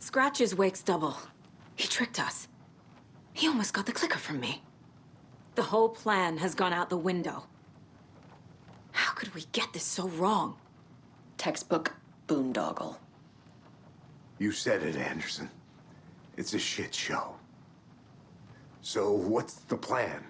Scratch is Wake's double. He tricked us. He almost got the clicker from me. The whole plan has gone out the window. How could we get this so wrong? Textbook boondoggle. You said it, Anderson. It's a shit show. So what's the plan?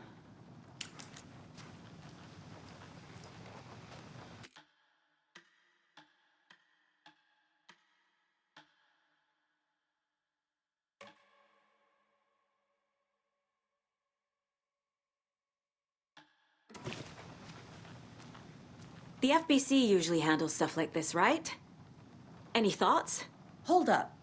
The FBC usually handles stuff like this, right? Any thoughts? Hold up.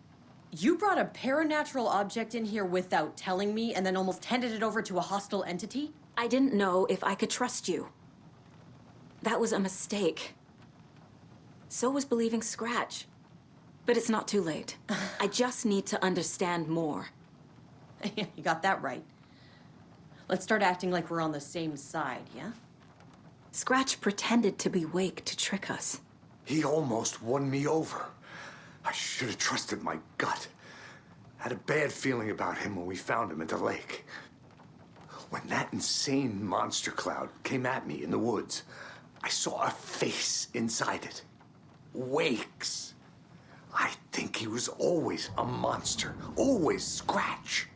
You brought a paranatural object in here without telling me and then almost handed it over to a hostile entity? I didn't know if I could trust you. That was a mistake. So was believing Scratch. But it's not too late. I just need to understand more. You got that right. Let's start acting like we're on the same side, yeah? Scratch pretended to be Wake to trick us. He almost won me over. I should have trusted my gut. Had a bad feeling about him when we found him at the lake. When that insane monster cloud came at me in the woods, I saw a face inside it. Wake's. I think he was always a monster. Always Scratch.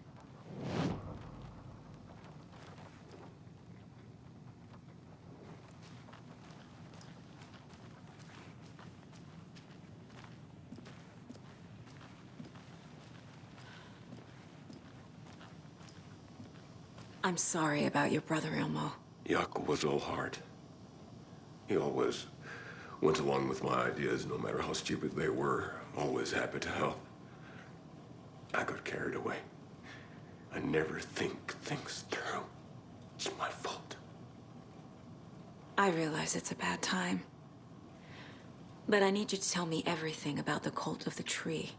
I'm sorry about your brother, Ilmo. Jaakko was all heart. He always went along with my ideas, no matter how stupid they were. Always happy to help. I got carried away. I never think things through. It's my fault. I realize it's a bad time. But I need you to tell me everything about the Cult of the Tree.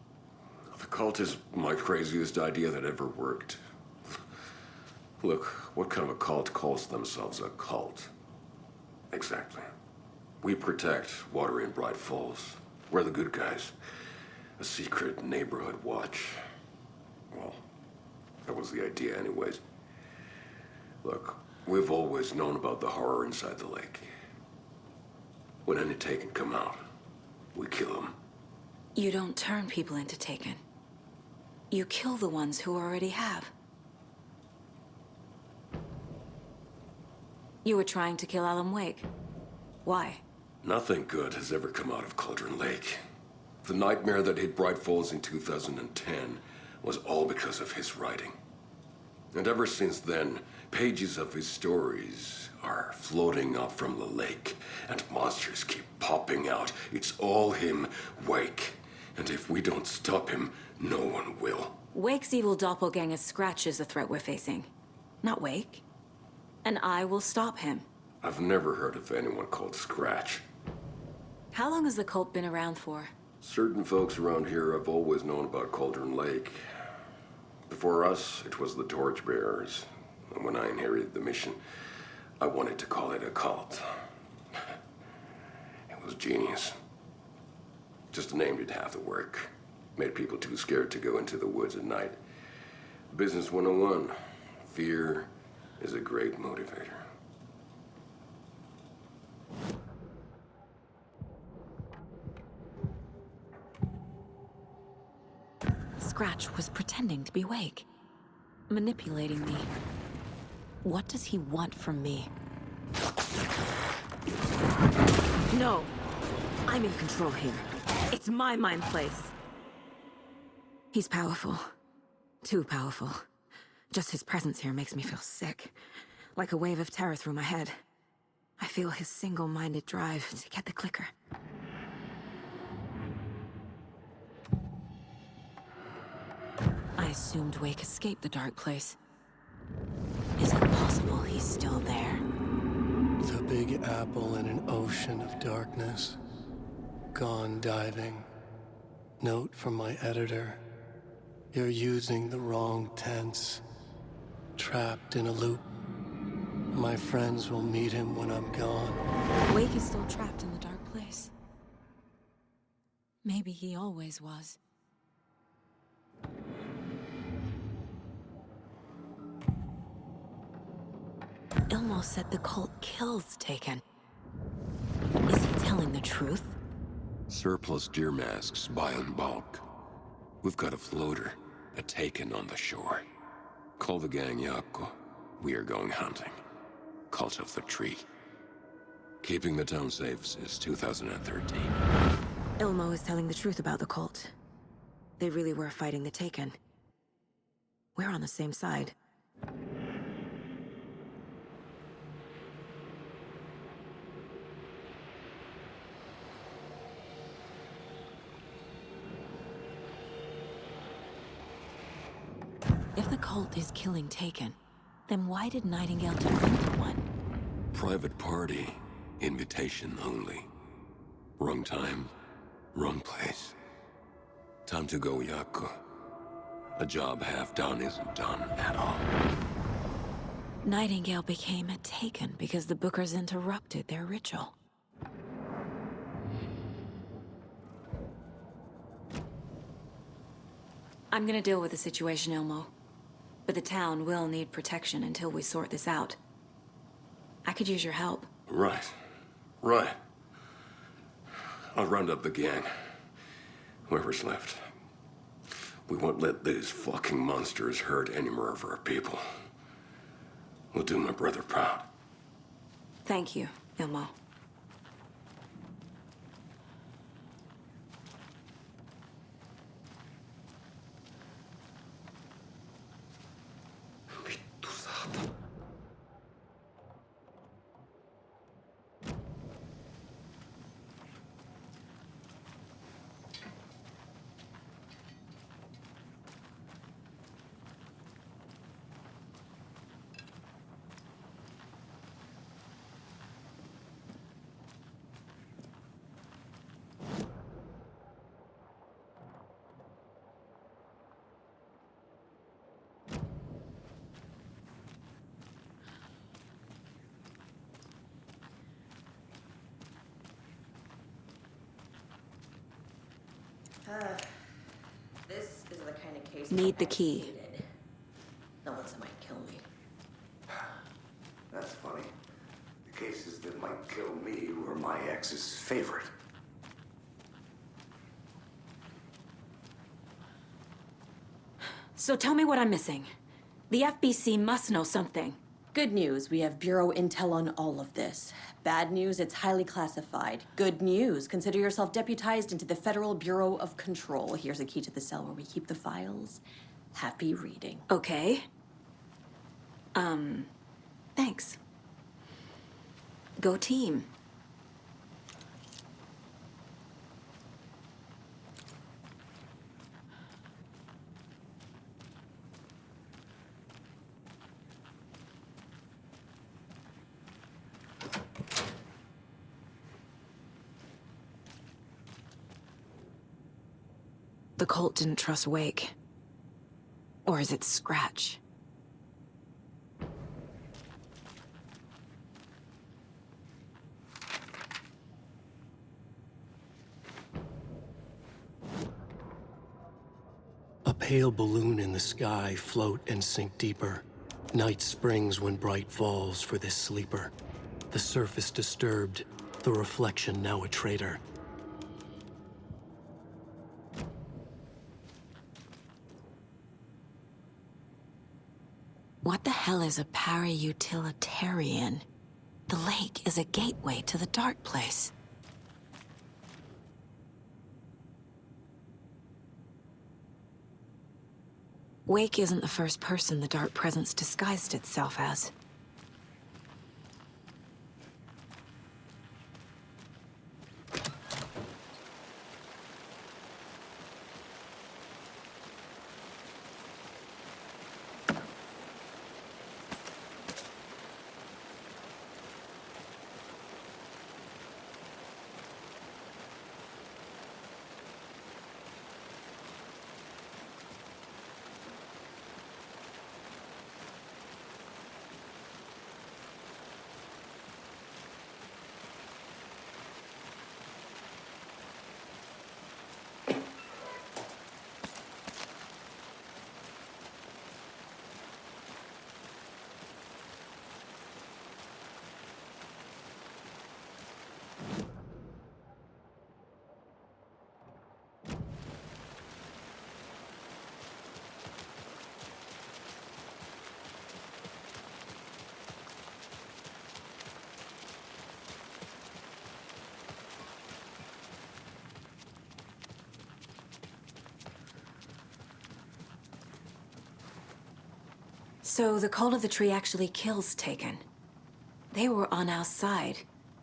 The cult is my craziest idea that ever worked. Look, what kind of a cult calls themselves a cult? Exactly. We protect Water in Bright Falls. We're the good guys. A secret neighborhood watch. Well, that was the idea anyways. Look, we've always known about the horror inside the lake. When any Taken come out, we kill them. You don't turn people into Taken. You kill the ones who already have. You were trying to kill Alan Wake. Why? Nothing good has ever come out of Cauldron Lake. The nightmare that hit Bright Falls in 2010 was all because of his writing. And ever since then, pages of his stories are floating up from the lake, and monsters keep popping out. It's all him, Wake. And if we don't stop him, no one will. Wake's evil doppelganger Scratch is the threat we're facing, not Wake. And I will stop him. I've never heard of anyone called Scratch. How long has the cult been around for? Certain folks around here have always known about Cauldron Lake. Before us, it was the Torchbearers. And when I inherited the mission, I wanted to call it a cult. It was genius. Just a name did half the work. Made people too scared to go into the woods at night. Business 101. Fear is a great motivator. Scratch was pretending to be Wake. Manipulating me. What does he want from me? No! I'm in control here. It's my mind place. He's powerful. Too powerful. Just his presence here makes me feel sick. Like a wave of terror through my head. I feel his single-minded drive to get the clicker. I assumed Wake escaped the dark place. Is it possible he's still there? The Big Apple in an ocean of darkness. Gone diving. Note from my editor. You're using the wrong tense. Trapped in a loop. My friends will meet him when I'm gone. Wake is still trapped in the dark place. Maybe he always was. Ilmo said the cult kills Taken. Is he telling the truth? Surplus deer masks buy in bulk. We've got a floater, a Taken on the shore. Call the gang Yako. We are going hunting. Cult of the Tree. Keeping the town safe since 2013. Ilmo is telling the truth about the cult. They really were fighting the Taken. We're on the same side. If the cult is killing Taken, then why did Nightingale turn into one? Private party. Invitation only. Wrong time, wrong place. Time to go, Yako. A job half done isn't done at all. Nightingale became a Taken because the Bookers interrupted their ritual. I'm gonna deal with the situation, Ilmo. But the town will need protection until we sort this out. I could use your help. Right. Right. I'll round up the gang. Whoever's left. We won't let these fucking monsters hurt any more of our people. We'll do my brother proud. Thank you, Ilmo. This is the kind of case. Need the key. Hated. Not that might kill me. That's funny. The cases that might kill me were my ex's favorite. So tell me what I'm missing. The FBC must know something. Good news, we have Bureau intel on all of this. Bad news, it's highly classified. Good news, consider yourself deputized into the Federal Bureau of Control. Here's a key to the cell where we keep the files. Happy reading. Okay. Thanks. Go team. The cult didn't trust Wake. Or is it Scratch? A pale balloon in the sky, float and sink deeper. Night springs when bright falls for this sleeper. The surface disturbed, the reflection now a traitor. What the hell is a para-utilitarian? The lake is a gateway to the dark place. Wake isn't the first person the dark presence disguised itself as. So the Cult of the Tree actually kills Taken. They were on our side,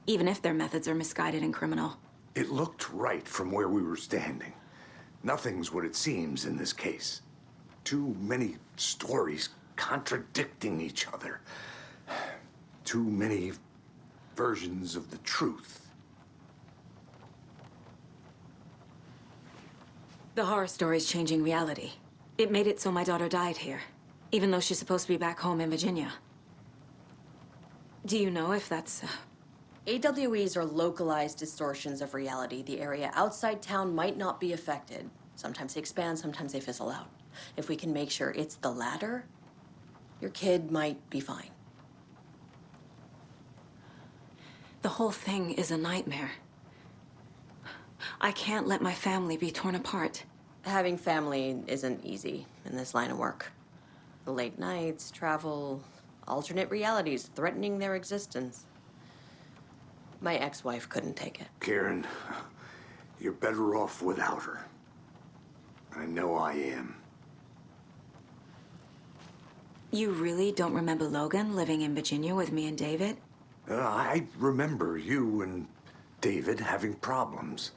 even if their methods are misguided and criminal. It looked right from where we were standing. Nothing's what it seems in this case. Too many stories contradicting each other. Too many versions of the truth. The horror story's changing reality. It made it so my daughter died here, even though she's supposed to be back home in Virginia. Do you know if that's... AWEs are localized distortions of reality. The area outside town might not be affected. Sometimes they expand, sometimes they fizzle out. If we can make sure it's the latter, your kid might be fine. The whole thing is a nightmare. I can't let my family be torn apart. Having family isn't easy in this line of work. The late nights, travel, alternate realities threatening their existence. My ex-wife couldn't take it. Karen, you're better off without her. I know I am. You really don't remember Logan living in Virginia with me and David? I remember you and David having problems.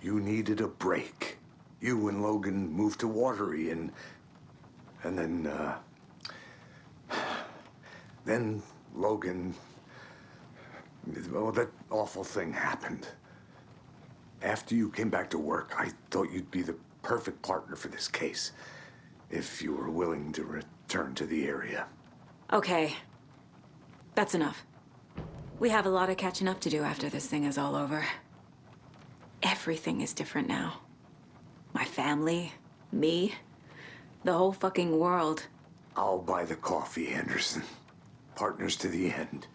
You needed a break. You and Logan moved to Watery and then Logan, well, that awful thing happened. After you came back to work, I thought you'd be the perfect partner for this case, if you were willing to return to the area. Okay. That's enough. We have a lot of catching up to do after this thing is all over. Everything is different now. My family, me, the whole fucking world. I'll buy the coffee, Anderson. Partners to the end.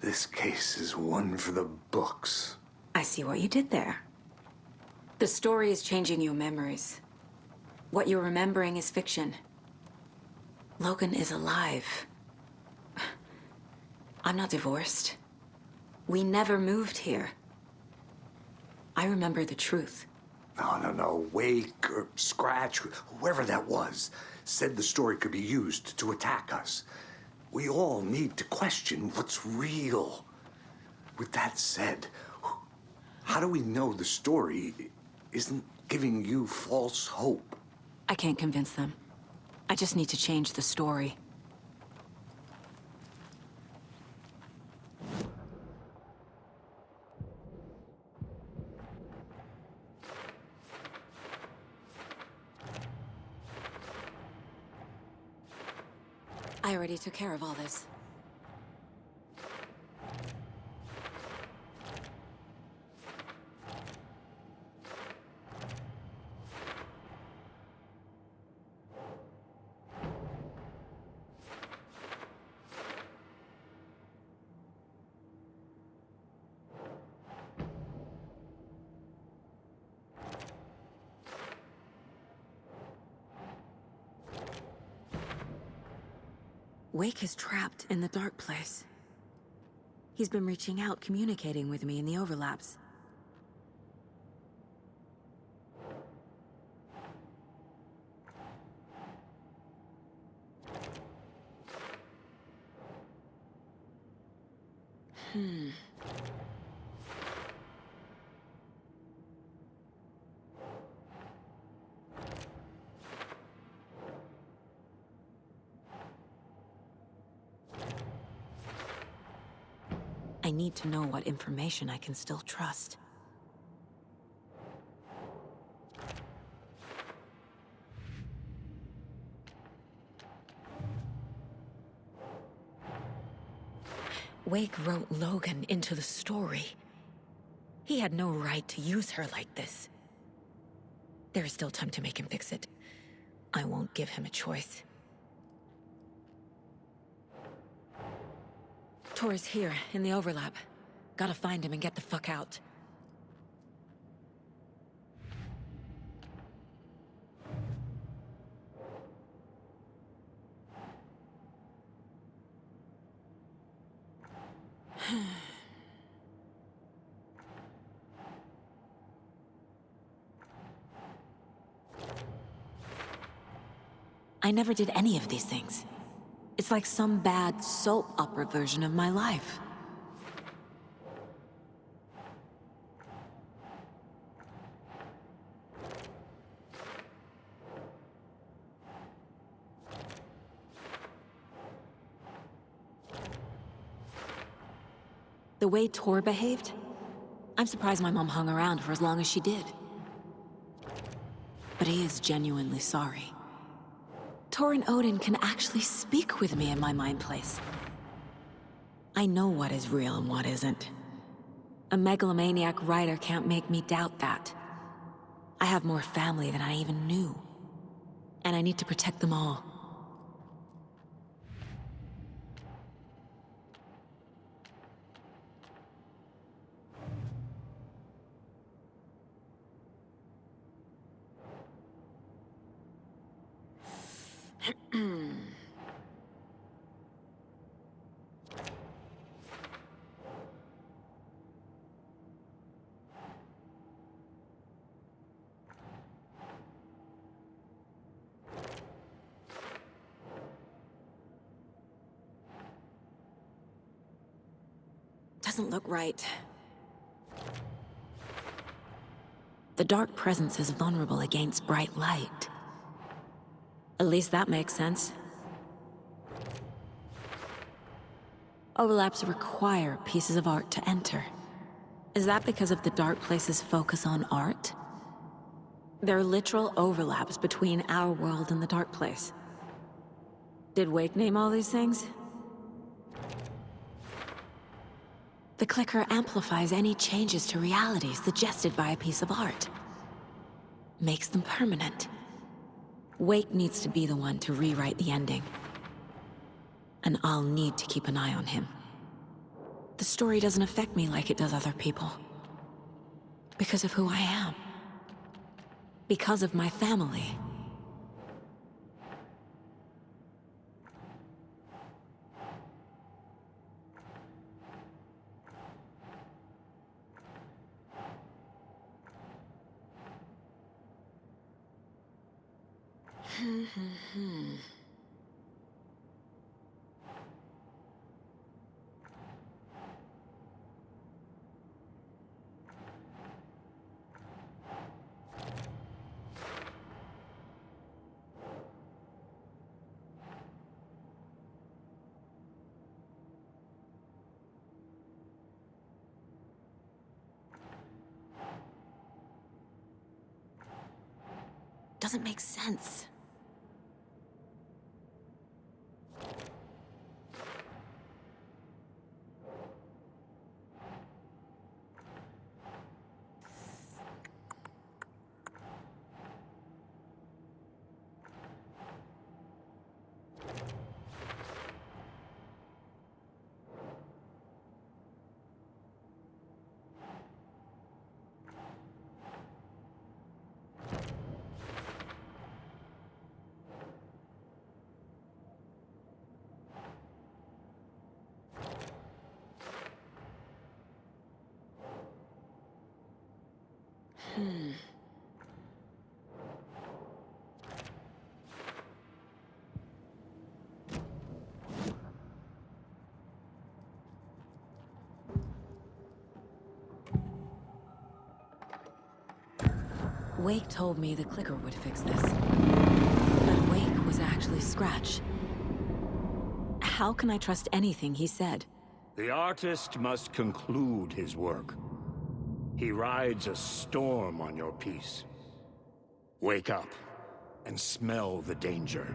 This case is one for the books. I see what you did there. The story is changing your memories. What you're remembering is fiction. Logan is alive. I'm not divorced. We never moved here. I remember the truth. No. Wake or Scratch, whoever that was, said the story could be used to attack us. We all need to question what's real. With that said, how do we know the story isn't giving you false hope? I can't convince them. I just need to change the story. I already took care of all this. Wake is trapped in the dark place. He's been reaching out, communicating with me in the overlaps. I need to know what information I can still trust. Wake wrote Logan into the story. He had no right to use her like this. There is still time to make him fix it. I won't give him a choice. Tor's here, in the overlap. Gotta find him and get the fuck out. I never did any of these things. It's like some bad soap opera version of my life. The way Tor behaved, I'm surprised my mom hung around for as long as she did. But he is genuinely sorry. Tor and Odin can actually speak with me in my mind place. I know what is real and what isn't. A megalomaniac writer can't make me doubt that. I have more family than I even knew. And I need to protect them all. Doesn't look right. The dark presence is vulnerable against bright light. At least that makes sense. Overlaps require pieces of art to enter. Is that because of the dark place's focus on art? There are literal overlaps between our world and the dark place. Did Wake name all these things? The clicker amplifies any changes to reality suggested by a piece of art. Makes them permanent. Wake needs to be the one to rewrite the ending. And I'll need to keep an eye on him. The story doesn't affect me like it does other people. Because of who I am. Because of my family. Doesn't make sense. Wake told me the clicker would fix this. But Wake was actually Scratch. How can I trust anything he said? The artist must conclude his work. He rides a storm on your piece. Wake up and smell the danger.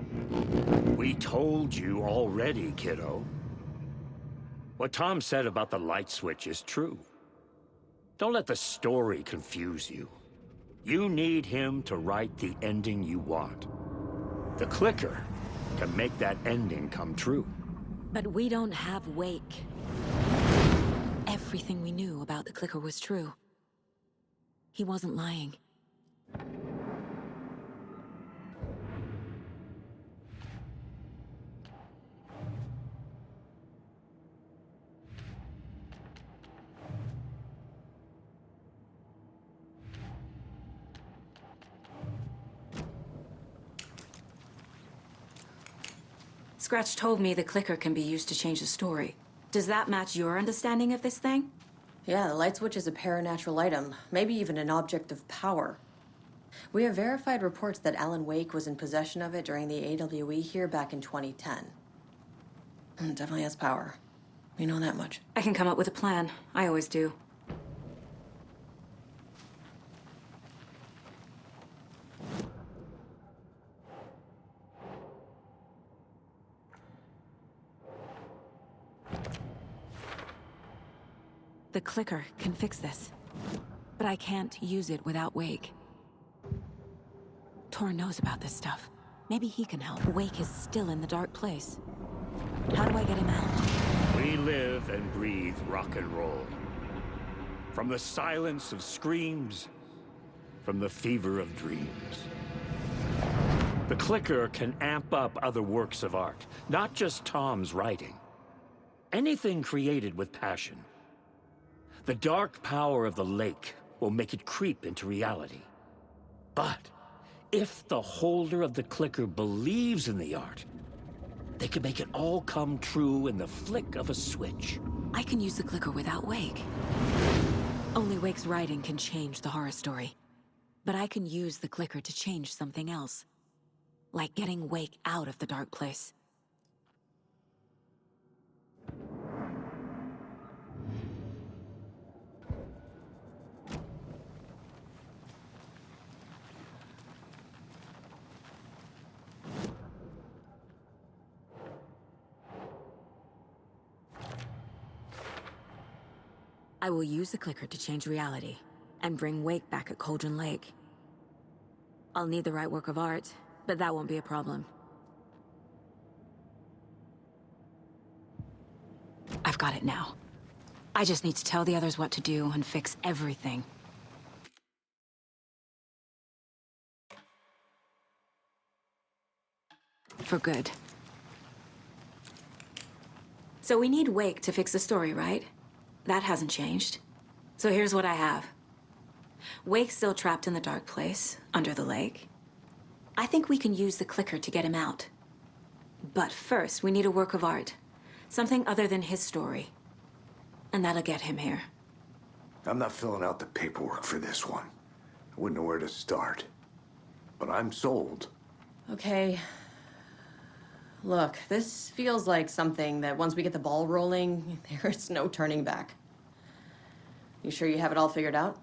We told you already, kiddo. What Tom said about the light switch is true. Don't let the story confuse you. You need him to write the ending you want. The clicker can make that ending come true. But we don't have Wake. Everything we knew about the clicker was true. He wasn't lying. Scratch told me the clicker can be used to change the story. Does that match your understanding of this thing? Yeah, the light switch is a paranatural item, maybe even an object of power. We have verified reports that Alan Wake was in possession of it during the AWE here back in 2010. Definitely has power. We know that much. I can come up with a plan. I always do. The clicker can fix this. But I can't use it without Wake. Tor knows about this stuff. Maybe he can help. Wake is still in the dark place. How do I get him out? We live and breathe rock and roll. From the silence of screams, from the fever of dreams. The clicker can amp up other works of art, not just Tom's writing. Anything created with passion. The dark power of the lake will make it creep into reality. But if the holder of the clicker believes in the art, they can make it all come true in the flick of a switch. I can use the clicker without Wake. Only Wake's writing can change the horror story. But I can use the clicker to change something else. Like getting Wake out of the dark place. I will use the clicker to change reality, and bring Wake back at Cauldron Lake. I'll need the right work of art, but that won't be a problem. I've got it now. I just need to tell the others what to do and fix everything. For good. So we need Wake to fix the story, right? That hasn't changed. So here's what I have. Wake's still trapped in the dark place, under the lake. I think we can use the clicker to get him out. But first, we need a work of art. Something other than his story. And that'll get him here. I'm not filling out the paperwork for this one. I wouldn't know where to start. But I'm sold. Okay. Look, this feels like something that once we get the ball rolling, there's no turning back. You sure you have it all figured out?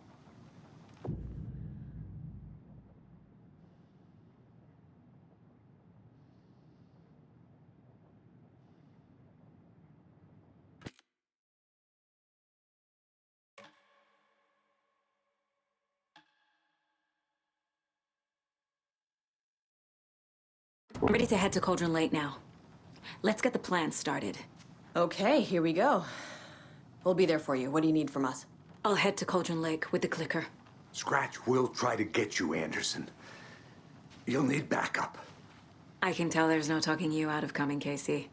We're ready to head to Cauldron Lake now. Let's get the plan started. Okay, here we go. We'll be there for you. What do you need from us? I'll head to Cauldron Lake with the clicker. Scratch will try to get you, Anderson. You'll need backup. I can tell there's no talking you out of coming, Casey.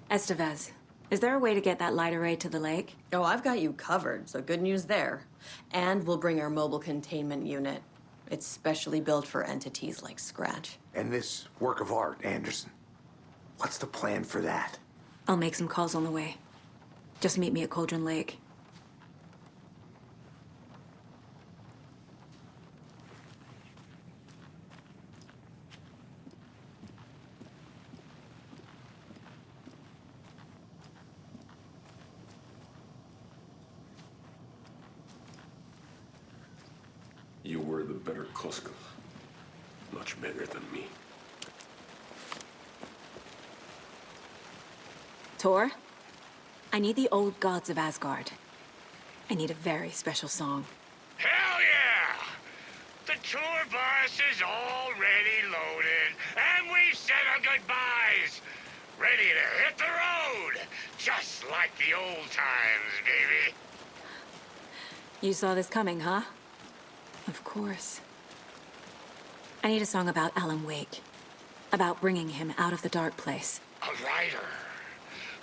Estevez, is there a way to get that light array to the lake? Oh, I've got you covered, so good news there. And we'll bring our mobile containment unit. It's specially built for entities like Scratch. And this work of art, Anderson. What's the plan for that? I'll make some calls on the way. Just meet me at Cauldron Lake. You were the better Koskal. Much better than me. Tor, I need the old gods of Asgard. I need a very special song. Hell yeah! The tour bus is already loaded, and we've said our goodbyes. Ready to hit the road, just like the old times, baby. You saw this coming, huh? Of course. I need a song about Alan Wake. About bringing him out of the dark place. A rider.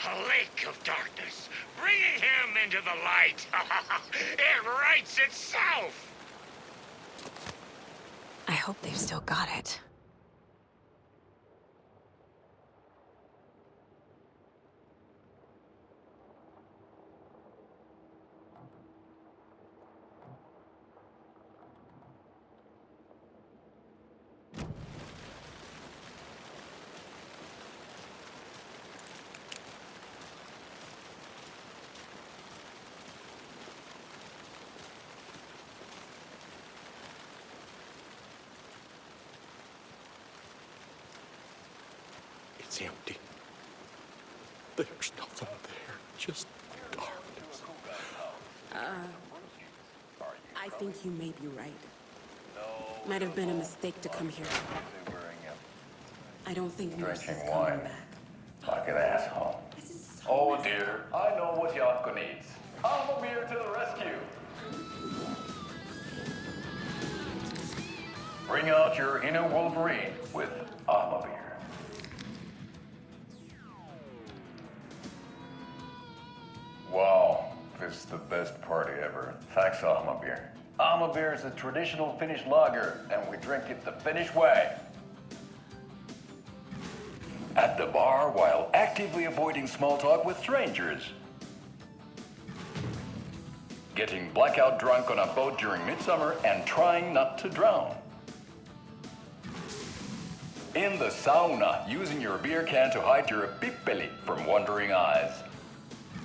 A lake of darkness. Bringing him into the light. It writes itself. I hope they've still got it. It's empty. There's nothing there, just darkness. I think you may be right. Might have been a mistake to come here. I don't think Morse is Drinking coming wine. back. Like an asshole. Oh dear, I know what Yako needs. I'm here to the rescue. Bring out your inner Wolverine with Armavir. Wow, this is the best party ever. Thanks, Armavir. Armavir is a traditional Finnish lager, and we drink it the Finnish way. At the bar while actively avoiding small talk with strangers. Getting blackout drunk on a boat during midsummer and trying not to drown. In the sauna, using your beer can to hide your pippeli from wandering eyes.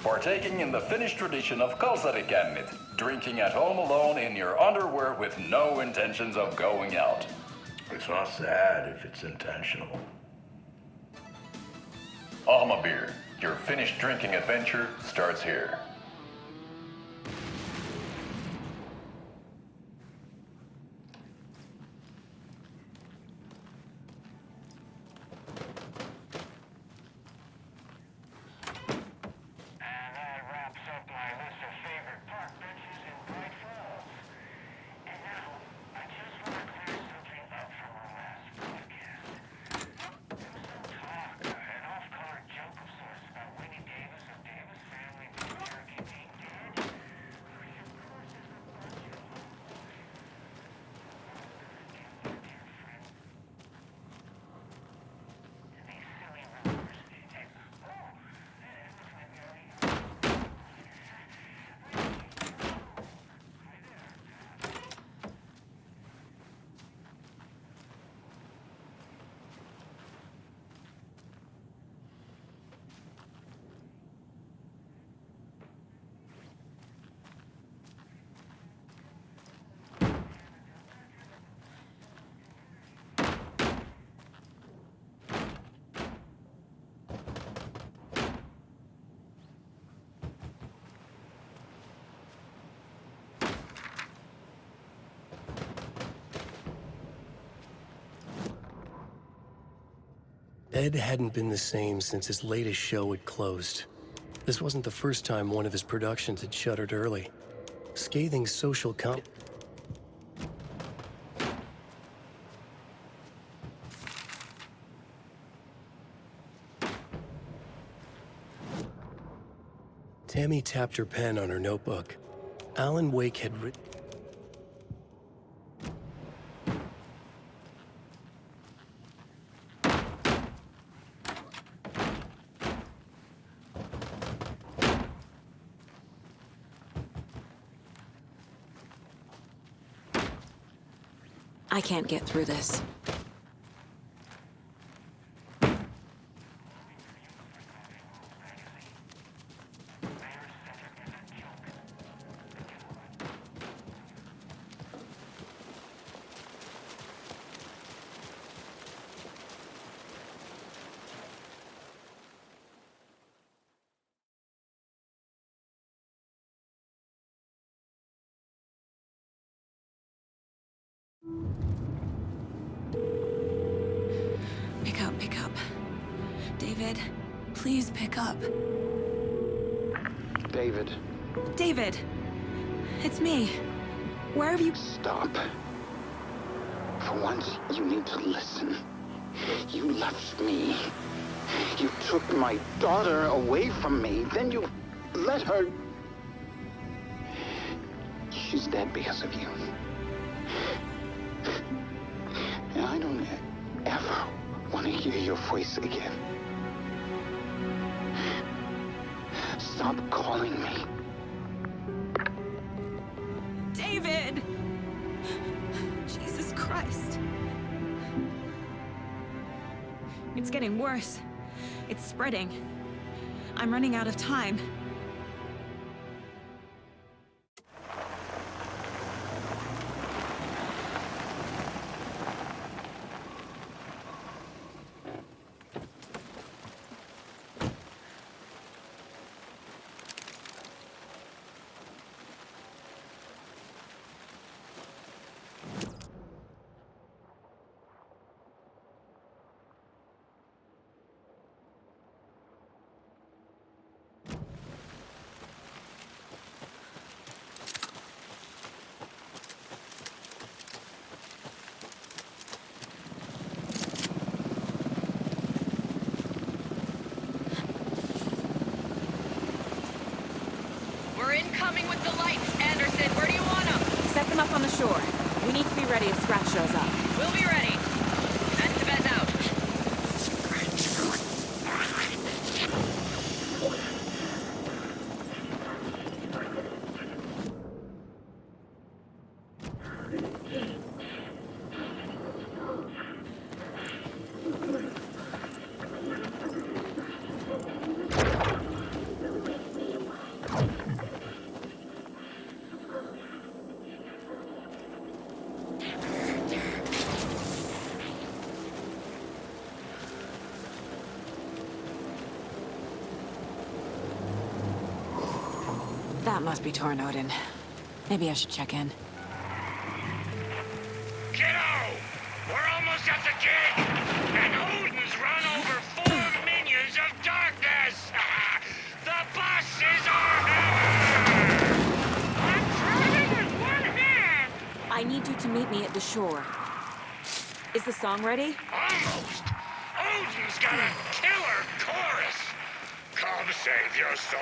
Partaking in the Finnish tradition of kalsarikännit, drinking at home alone in your underwear with no intentions of going out. It's not sad if it's intentional. Armavir, your Finnish drinking adventure starts here. Ed hadn't been the same since his latest show had closed. This wasn't the first time one of his productions had shuttered early. Scathing social Tammy tapped her pen on her notebook. Alan Wake had written. I can't get through this. Pick up. David, please pick up. David. David! It's me. Where have you... Stop. For once, you need to listen. You left me. You took my daughter away from me. Then you let her... She's dead because of you. And I don't ever want to hear your voice again. Stop calling me. David! Jesus Christ. It's getting worse. It's spreading. I'm running out of time. coming with the lights. Anderson, where do you want them? Set them up on the shore. We need to be ready if Scratch shows up. We'll be ready. And Tibet's out. That must be Torn Odin. Maybe I should check in. Kiddo! We're almost at the gate! And Odin's run over 4 minions of darkness! The bus is our hammer! I'm driving with one hand! I need you to meet me at the shore. Is the song ready? Almost! Odin's got a killer chorus! Come save your soul,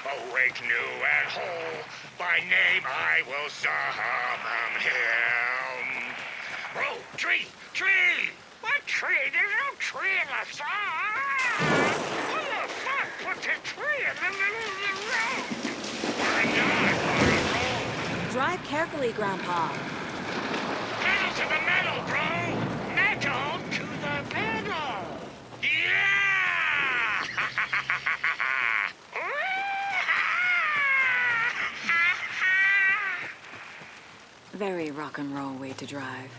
awake new and whole. By name I will summon him. Oh, tree! Tree! What tree? There's no tree in the song! Who the fuck put the tree in the middle of the road? We're not on a roll. Drive carefully, Grandpa. Pedal to the metal, bro! Metal to the pedal! Yeah! Very rock and roll way to drive.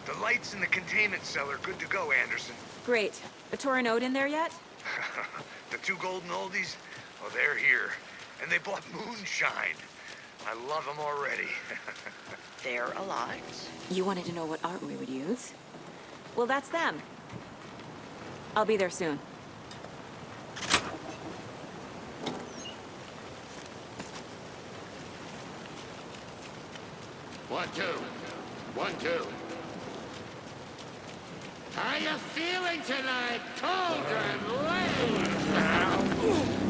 The lights in the containment cell are good to go, Anderson. Great. A Torn Odin there yet? The 2 golden oldies? Oh, they're here. And they bought moonshine. I love them already. They're a lot. You wanted to know what art we would use? Well, that's them. I'll be there soon. One, two. 1, 2. How you feeling tonight, Cauldron Lake?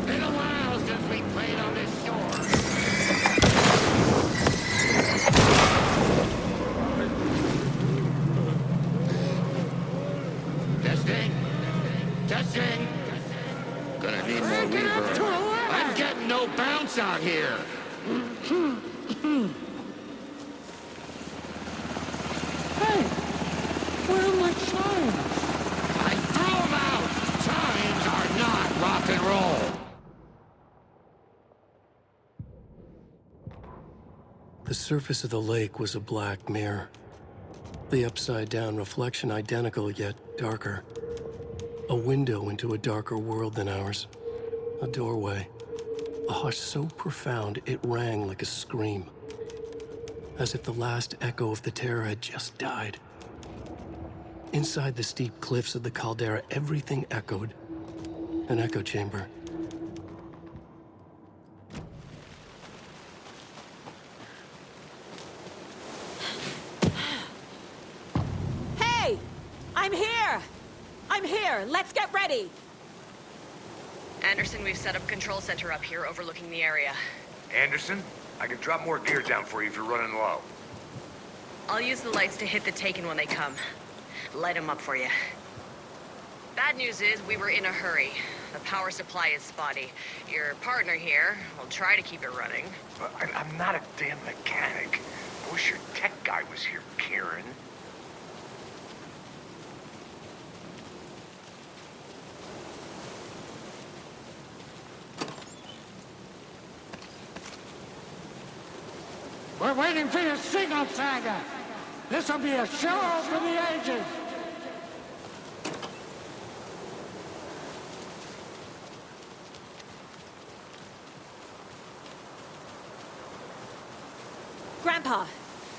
Been a while since we played on this shore. Testing. Testing. Gonna need more reverb. I'm getting no bounce out here. Hey, where are my chimes? I threw them out. Chimes are not rock and roll. The surface of the lake was a black mirror. The upside-down reflection identical yet darker. A window into a darker world than ours. A doorway. A hush so profound it rang like a scream. As if the last echo of the terror had just died. Inside the steep cliffs of the caldera, everything echoed. An echo chamber. Hey! I'm here! I'm here! Let's get ready! Anderson, we've set up control center up here overlooking the area. Anderson, I can drop more gear down for you if you're running low. I'll use the lights to hit the Taken when they come. Light them up for you. Bad news is we were in a hurry. The power supply is spotty. Your partner here will try to keep it running. But I'm not a damn mechanic. I wish your tech guy was here, Karen. We're waiting for your signal, Saga. This'll be a show for the ages. Grandpa,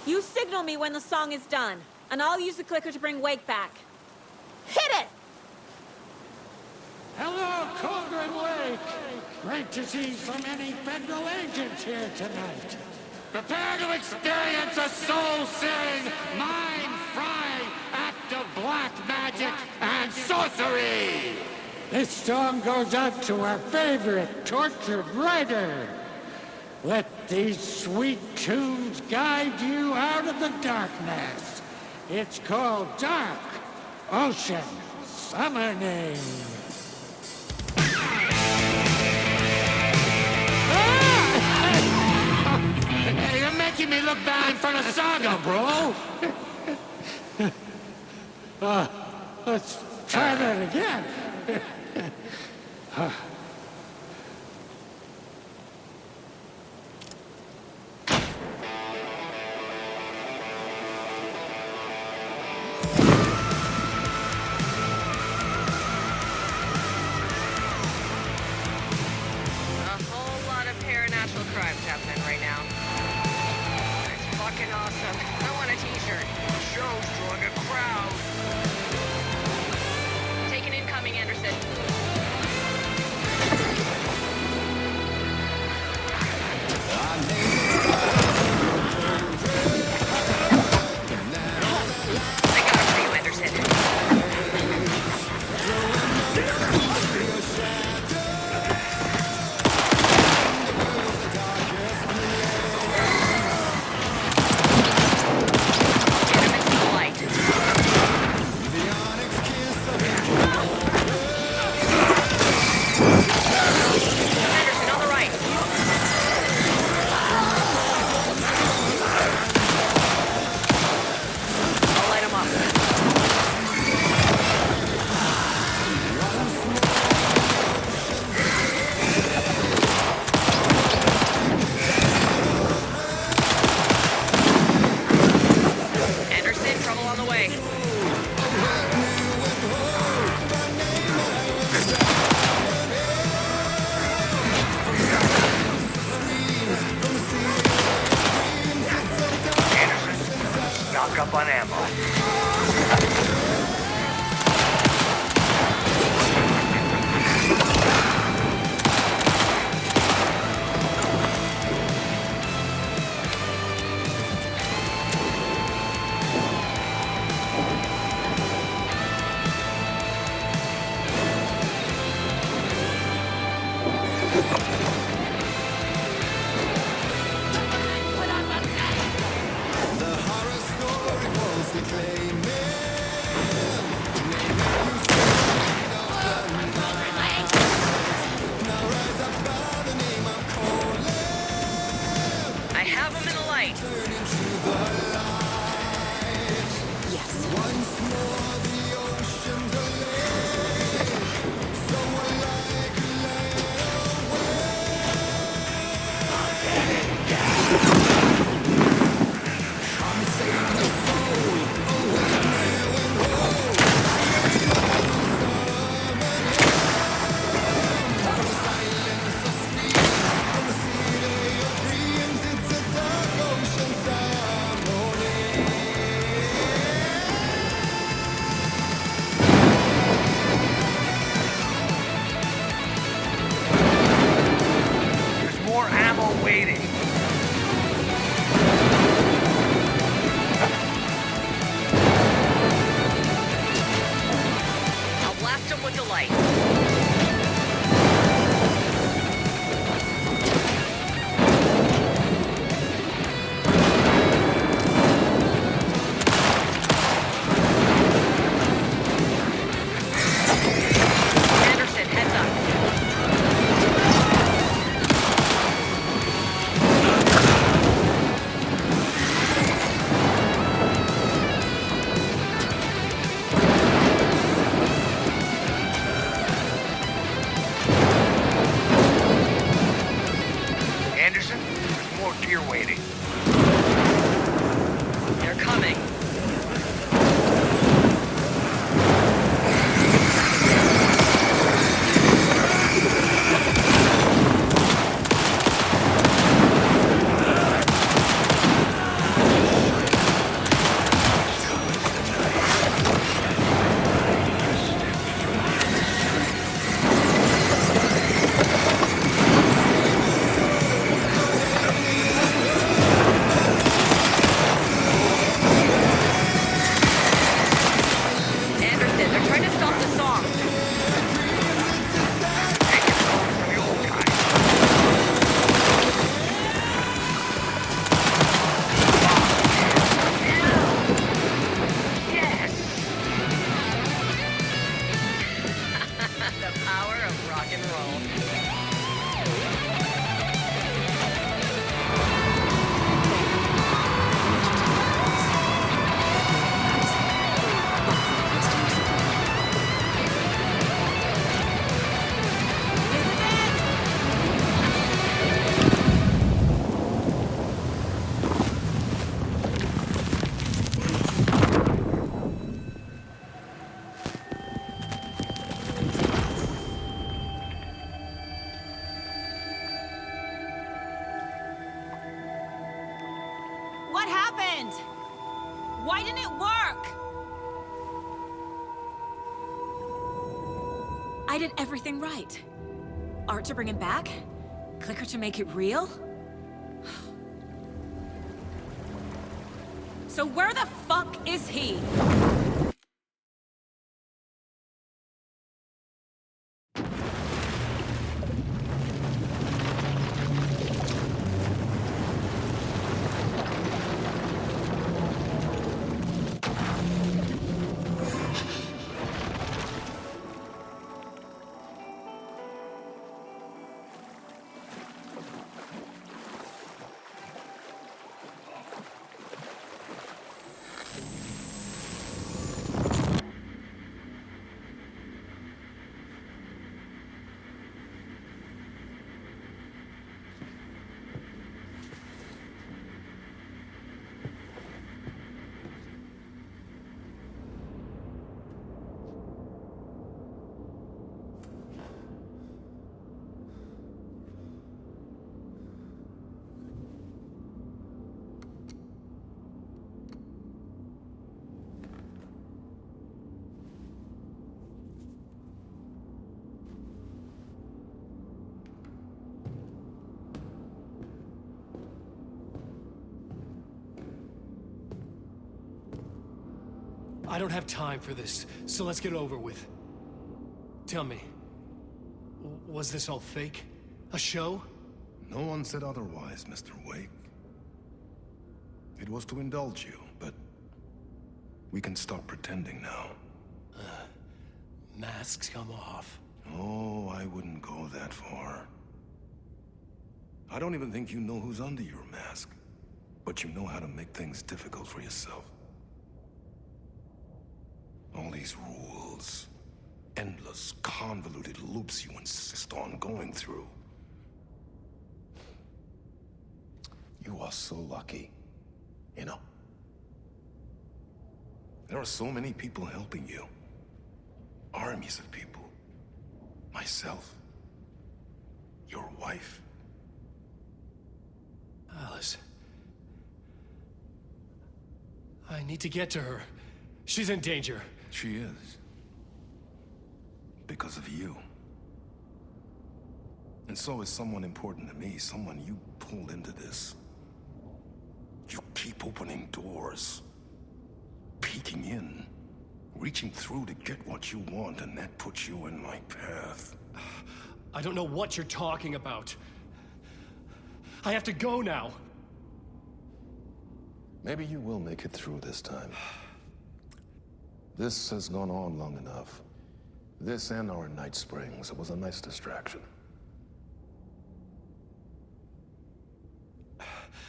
you signal me when the song is done, and I'll use the clicker to bring Wake back. Hit it! Hello, Cauldron Lake. Great to see so many federal agents here tonight. Prepare to experience a soul-searing, mind-frying act of black magic and sorcery! This song goes out to our favorite tortured writer. Let these sweet tunes guide you out of the darkness. It's called Dark Ocean Summoning. You're making me look bad in front of Saga, bro. Let's try that again. Crimes happening right now. It's fucking awesome. I want a t-shirt. Show's drawing a crowd. Taking incoming, Anderson. I got it for you, Anderson. Up on ammo. happened? Why didn't it work? I did everything right. Art to bring him back? Clicker to make it real? So where the fuck is he? I don't have time for this, so let's get it over with. Tell me, was this all fake? A show? No one said otherwise, Mr. Wake. It was to indulge you, but we can stop pretending now. Masks come off. Oh, I wouldn't go that far. I don't even think you know who's under your mask, but you know how to make things difficult for yourself. All these rules, endless, convoluted loops you insist on going through. You are so lucky, you know. There are so many people helping you. Armies of people. Myself. Your wife. Alice. I need to get to her. She's in danger. She is. Because of you. And so is someone important to me, someone you pulled into this. You keep opening doors. Peeking in. Reaching through to get what you want, and that puts you in my path. I don't know what you're talking about. I have to go now. Maybe you will make it through this time. This has gone on long enough. This and our Night Springs. It was a nice distraction.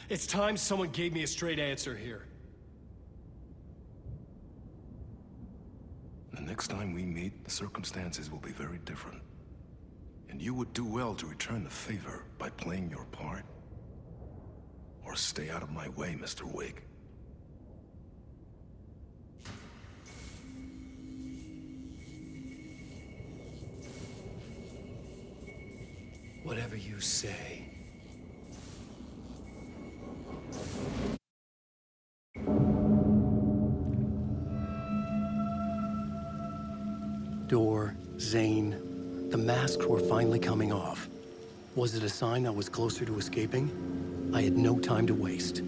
It's time someone gave me a straight answer here. The next time we meet, the circumstances will be very different. And you would do well to return the favor by playing your part. Or stay out of my way, Mr. Wake. Whatever you say. Door, Zane, the masks were finally coming off. Was it a sign I was closer to escaping? I had no time to waste.